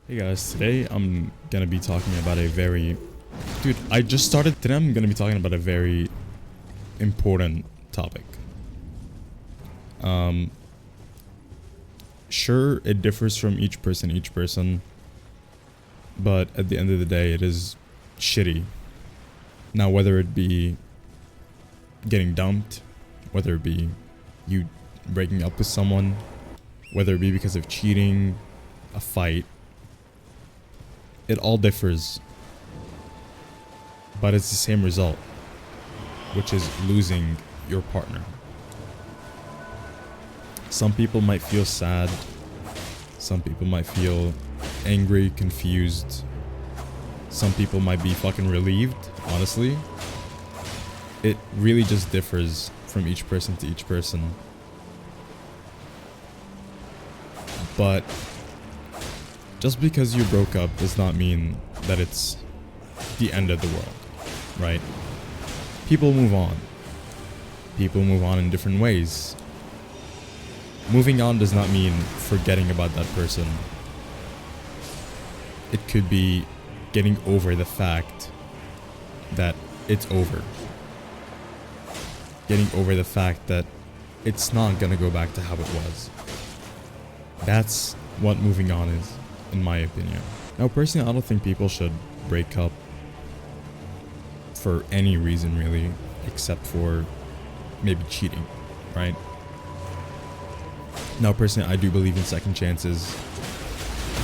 Hey guys, today I'm gonna be talking about a very... Dude, I just started... Today I'm gonna be talking about a very important topic. Sure, it differs from each person, but at the end of the day, it is shitty. Now, whether it be getting dumped, whether it be you breaking up with someone, whether it be because of cheating, a fight, it all differs, but it's the same result, which is losing your partner. Some people might feel sad, some people might feel angry, confused, some people might be fucking relieved, honestly. It really just differs from each person to each person. But just because you broke up does not mean that it's the end of the world, right? People move on. People move on in different ways. Moving on does not mean forgetting about that person. It could be getting over the fact that it's over. Getting over the fact that it's not gonna go back to how it was. That's what moving on is, in my opinion. Now, personally, I don't think people should break up for any reason, really, except for maybe cheating, right? Now, personally, I do believe in second chances,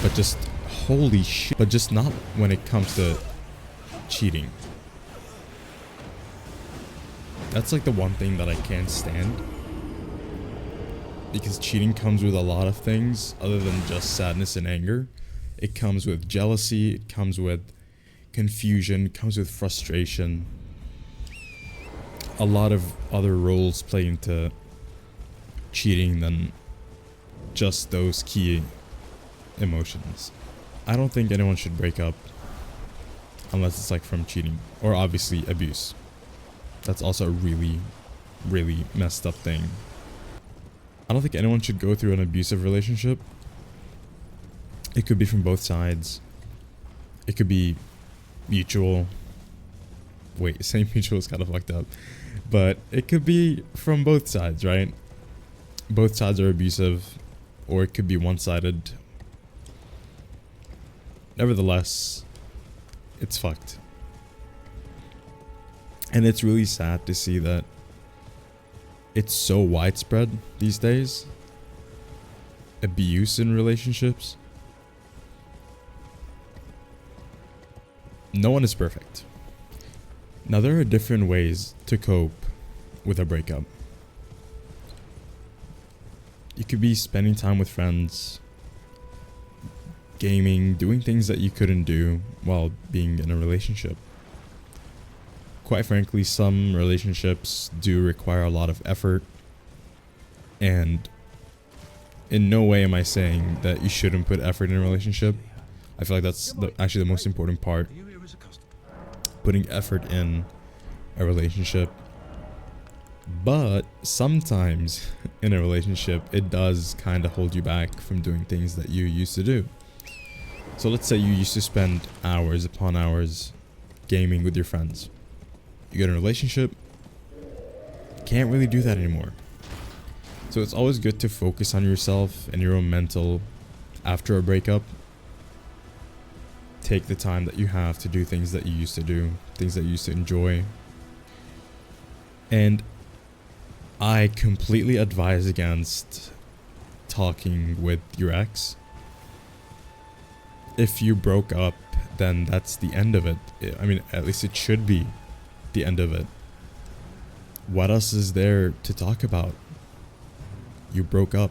but just, holy shit, but just not when it comes to cheating. That's like the one thing that I can't stand. Because cheating comes with a lot of things other than just sadness and anger. It comes with jealousy, it comes with confusion, it comes with frustration. A lot of other roles play into cheating than just those key emotions. I don't think anyone should break up unless it's like from cheating or obviously abuse. That's also a really, really messed up thing. I don't think anyone should go through an abusive relationship. It could be from both sides. It could be mutual. Wait, saying mutual is kind of fucked up. But it could be from both sides, right? Both sides are abusive, or it could be one-sided. Nevertheless, it's fucked. And it's really sad to see that it's so widespread these days. Abuse in relationships. No one is perfect. Now, there are different ways to cope with a breakup. You could be spending time with friends, gaming, doing things that you couldn't do while being in a relationship. Quite frankly, some relationships do require a lot of effort, and in no way am I saying that you shouldn't put effort in a relationship. I feel like that's actually the most important part. Putting effort in a relationship. But sometimes in a relationship, it does kind of hold you back from doing things that you used to do. So let's say you used to spend hours upon hours gaming with your friends. You get in a relationship, can't really do that anymore. So it's always good to focus on yourself and your own mental after a breakup. Take the time that you have to do things that you used to do, things that you used to enjoy. And I completely advise against talking with your ex. If you broke up, then that's the end of it. I mean, at least it should be the end of it. What else is there to talk about? You broke up.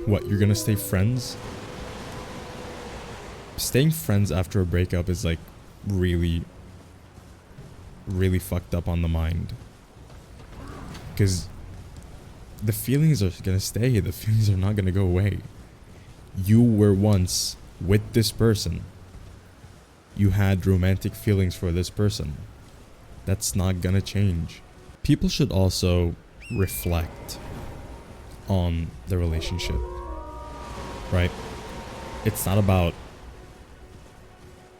What, you're gonna stay friends? Staying friends after a breakup is like really, really fucked up on the mind. Because the feelings are gonna stay, the feelings are not gonna go away. You were once with this person. You had romantic feelings for this person. That's not gonna change. People should also reflect on the relationship, right? It's not about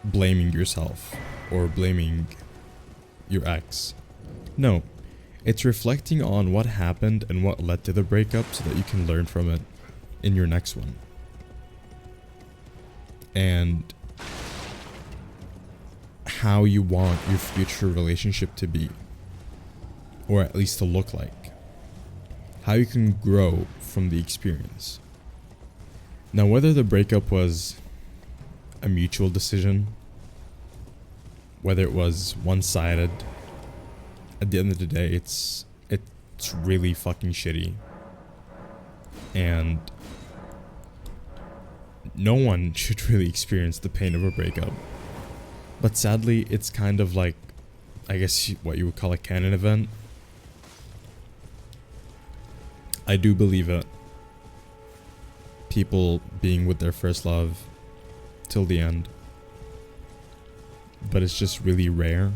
blaming yourself or blaming your ex. No, it's reflecting on what happened and what led to the breakup so that you can learn from it in your next one. And how you want your future relationship to be, or at least to look like. How you can grow from the experience. Now, whether the breakup was a mutual decision, whether it was one-sided, at the end of the day, it's really fucking shitty. And no one should really experience the pain of a breakup. But sadly, it's kind of like, I guess what you would call a canon event. I do believe it. People being with their first love till the end. But it's just really rare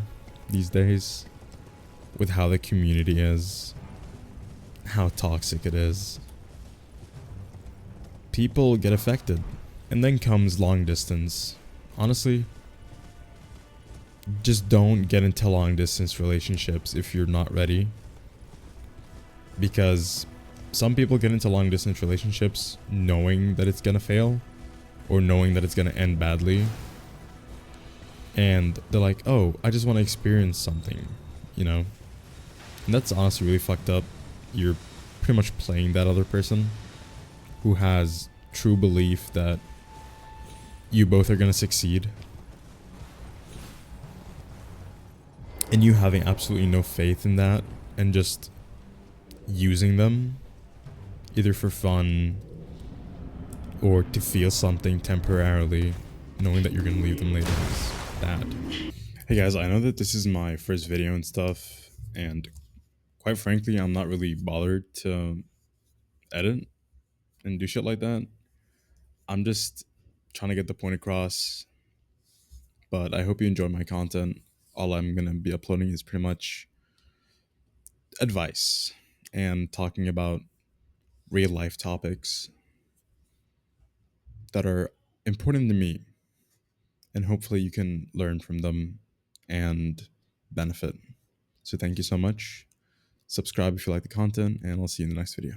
these days with how the community is, how toxic it is. People get affected. And then comes long distance. Honestly, just don't get into long distance relationships if you're not ready. Because some people get into long distance relationships knowing that it's gonna fail or knowing that it's gonna end badly. And they're like, oh, I just want to experience something, you know? And that's honestly really fucked up. You're pretty much playing that other person who has true belief that you both are gonna succeed. And you having absolutely no faith in that and just using them either for fun or to feel something temporarily, knowing that you're gonna leave them later is bad. Hey guys, I know that this is my first video and stuff, and quite frankly, I'm not really bothered to edit and do shit like that. I'm just trying to get the point across, but I hope you enjoy my content. All I'm gonna be uploading is pretty much advice and talking about real life topics that are important to me, and hopefully you can learn from them and benefit. So thank you so much. Subscribe if you like the content, and I'll see you in the next video.